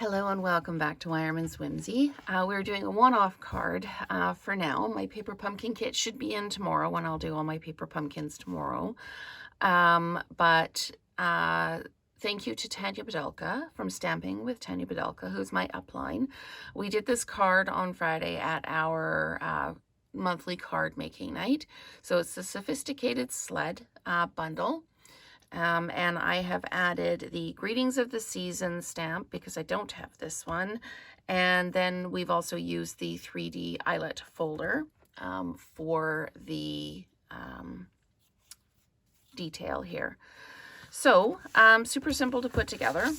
Hello and welcome back to Wireman's Whimsy. We're doing a one-off card for now. My paper pumpkin kit should be in tomorrow when I'll do all my paper pumpkins tomorrow. But thank you to Tanya Badalka from Stamping with Tanya Badalka, who's my upline. We did this card on Friday at our monthly card making night. So it's the Sophisticated Sled Bundle. And I have added the Greetings of the Season stamp because I don't have this one. And then we've also used the 3D eyelet folder for the detail here. So super simple to put together.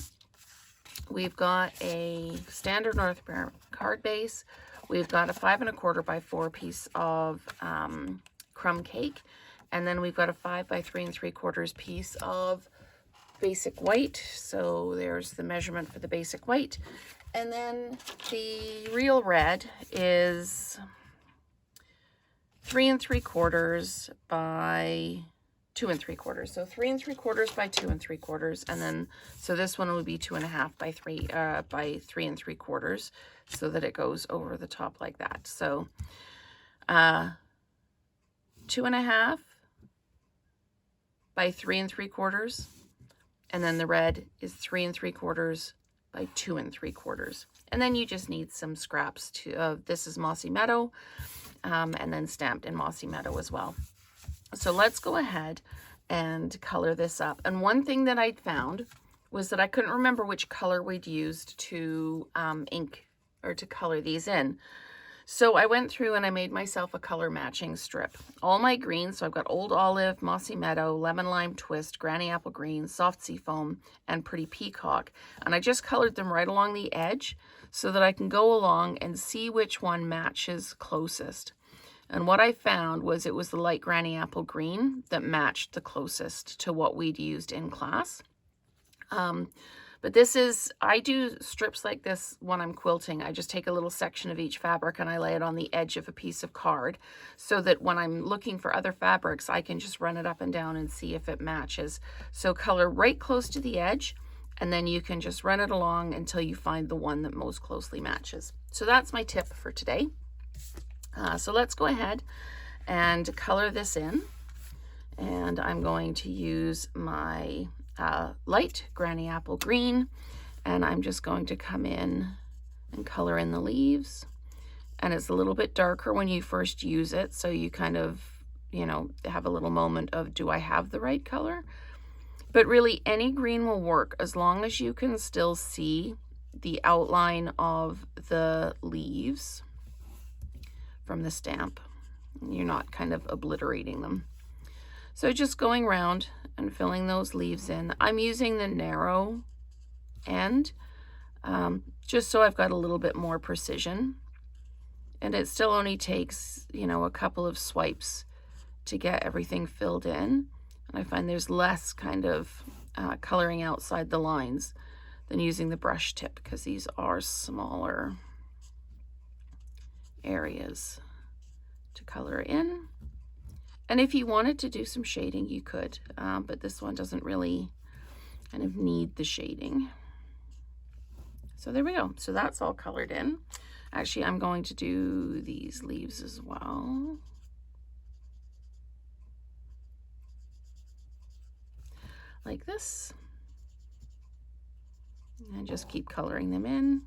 We've got a standard North American card base. We've got a 5 1/4 by 4 piece of crumb cake. And then we've got a 5 by 3 3/4 piece of basic white. So there's the measurement for the basic white. And then the real red is 3 3/4 by 2 3/4. So 3 3/4 by 2 3/4. And then, so this one would be 2.5 by 3 3/4, so that it goes over the top like that. So 2.5 by 3 3/4, and then the red is 3 3/4 by 2 3/4. And then you just need some scraps to this is Mossy Meadow, and then stamped in Mossy Meadow as well. So let's go ahead and color this up. And one thing that I found was that I couldn't remember which color we'd used to ink or to color these in. So I went through and I made myself a color matching strip. All my greens, so I've got Old Olive, Mossy Meadow, Lemon Lime Twist, Granny Apple Green, Soft Sea Foam, and Pretty Peacock. And I just colored them right along the edge so that I can go along and see which one matches closest. And what I found was it was the light Granny Apple Green that matched the closest to what we'd used in class. But this is, I do strips like this when I'm quilting. I just take a little section of each fabric and I lay it on the edge of a piece of card so that when I'm looking for other fabrics, I can just run it up and down and see if it matches. So color right close to the edge, and then you can just run it along until you find the one that most closely matches. So that's my tip for today. So let's go ahead and color this in. And I'm going to use my light Granny Apple Green, and I'm just going to come in and color in the leaves. And it's a little bit darker when you first use it, so you kind of, you know, have a little moment of, do I have the right color? But really any green will work as long as you can still see the outline of the leaves from the stamp. You're not kind of obliterating them. So just going around and filling those leaves in. I'm using the narrow end just so I've got a little bit more precision. And it still only takes, you know, a couple of swipes to get everything filled in. And I find there's less kind of coloring outside the lines than using the brush tip because these are smaller areas to color in. And if you wanted to do some shading, you could, but this one doesn't really kind of need the shading. So there we go. So that's all colored in. Actually, I'm going to do these leaves as well. Like this. And just keep coloring them in.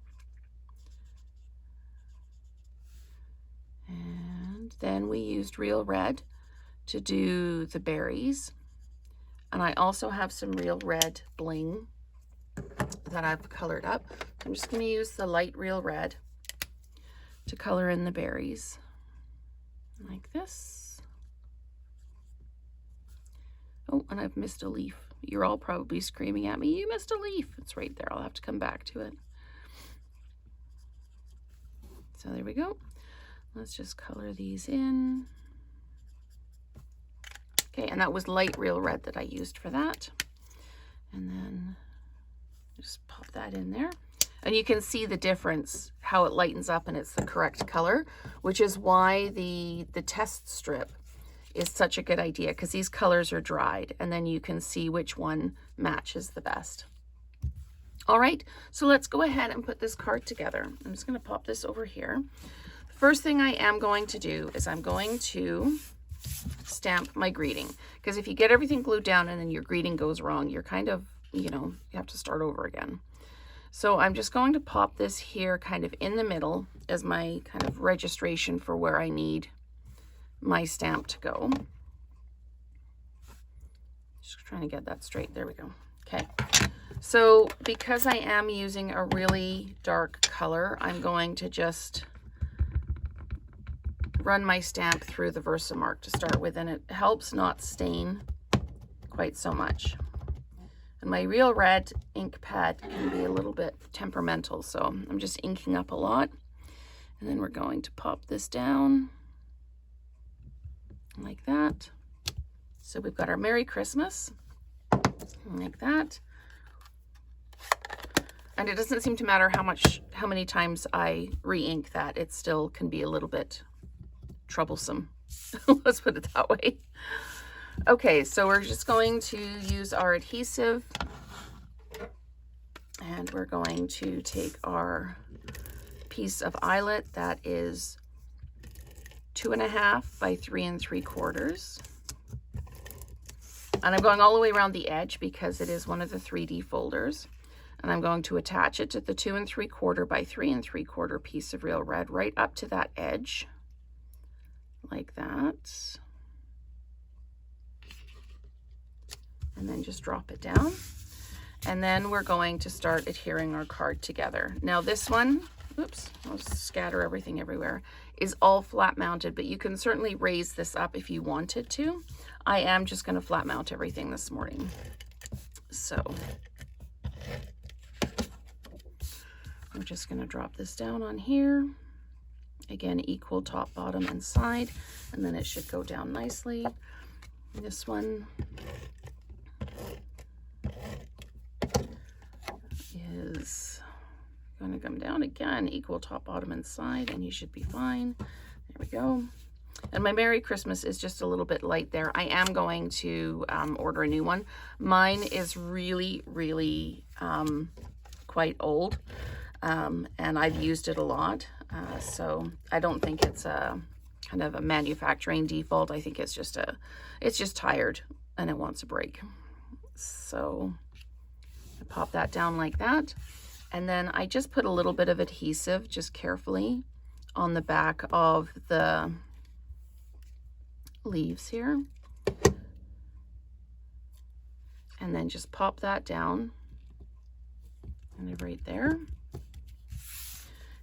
And then we used Real Red to do the berries, and I also have some Real Red bling that I've colored up. I'm just going to use the light Real Red to color in the berries like this. Oh, and I've missed a leaf. You're all probably screaming at me, you missed a leaf. It's right there. I'll have to come back to it. So there we go. Let's just color these in. Okay, and that was light Real Red that I used for that. And then just pop that in there. And you can see the difference, how it lightens up and it's the correct color, which is why the test strip is such a good idea, because these colors are dried and then you can see which one matches the best. All right, so let's go ahead and put this card together. I'm just going to pop this over here. The first thing I am going to do is I'm going to stamp my greeting, because if you get everything glued down and then your greeting goes wrong, you're kind of, you know, you have to start over again. So I'm just going to pop this here kind of in the middle as my kind of registration for where I need my stamp to go. Just trying to get that straight. There we go. Okay. So because I am using a really dark color, I'm going to just run my stamp through the Versamark to start with, and it helps not stain quite so much. And my real red ink pad can be a little bit temperamental, so I'm just inking up a lot. And then we're going to pop this down like that. So we've got our Merry Christmas like that. And it doesn't seem to matter how many times I re-ink that, it still can be a little bit troublesome. Let's put it that way. Okay, so we're just going to use our adhesive, and we're going to take our piece of eyelet that is 2.5 by 3 3/4. And I'm going all the way around the edge because it is one of the 3D folders. And I'm going to attach it to the 2 3/4 by 3 3/4 piece of real red right up to that edge, like that. And then just drop it down. And then we're going to start adhering our card together. Now this one, oops, I'll scatter everything everywhere, is all flat mounted, but you can certainly raise this up if you wanted to. I am just going to flat mount everything this morning. So we're just going to drop this down on here. Again, equal top, bottom, and side, and then it should go down nicely. This one is going to come down again, equal top, bottom, and side, and you should be fine. There we go. And my Merry Christmas is just a little bit light there. I am going to order a new one. Mine is really, really quite old, and I've used it a lot. So I don't think it's a kind of a manufacturing default. I think it's just tired and it wants a break. So I pop that down like that. And then I just put a little bit of adhesive, just carefully, on the back of the leaves here. And then just pop that down and right there.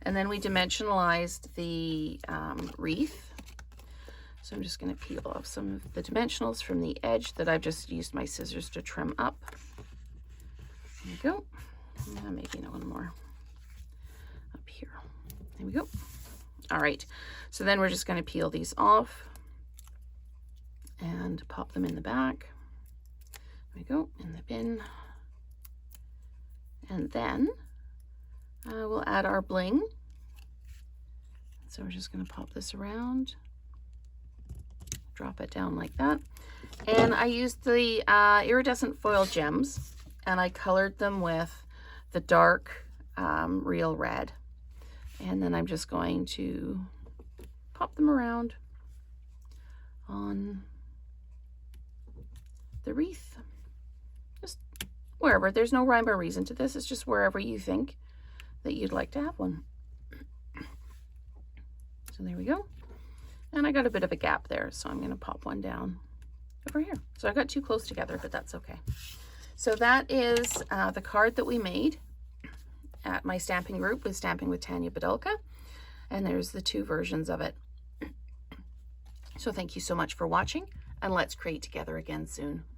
And then we dimensionalized the wreath. So I'm just going to peel off some of the dimensionals from the edge that I've just used my scissors to trim up. There we go. Maybe one more up here. There we go. All right. So then we're just going to peel these off and pop them in the back. There we go, in the bin. And then we'll add our bling. So we're just going to pop this around, drop it down like that. And I used the iridescent foil gems, and I colored them with the dark real red. And then I'm just going to pop them around on the wreath. Just wherever. There's no rhyme or reason to this. It's just wherever you think that you'd like to have one. So there we go. And I got a bit of a gap there, so I'm going to pop one down over here. So I got too close together, but that's okay. So that is the card that we made at my stamping group with Stamping with Tanya Badulka. And there's the 2 versions of it. So thank you so much for watching, and let's create together again soon.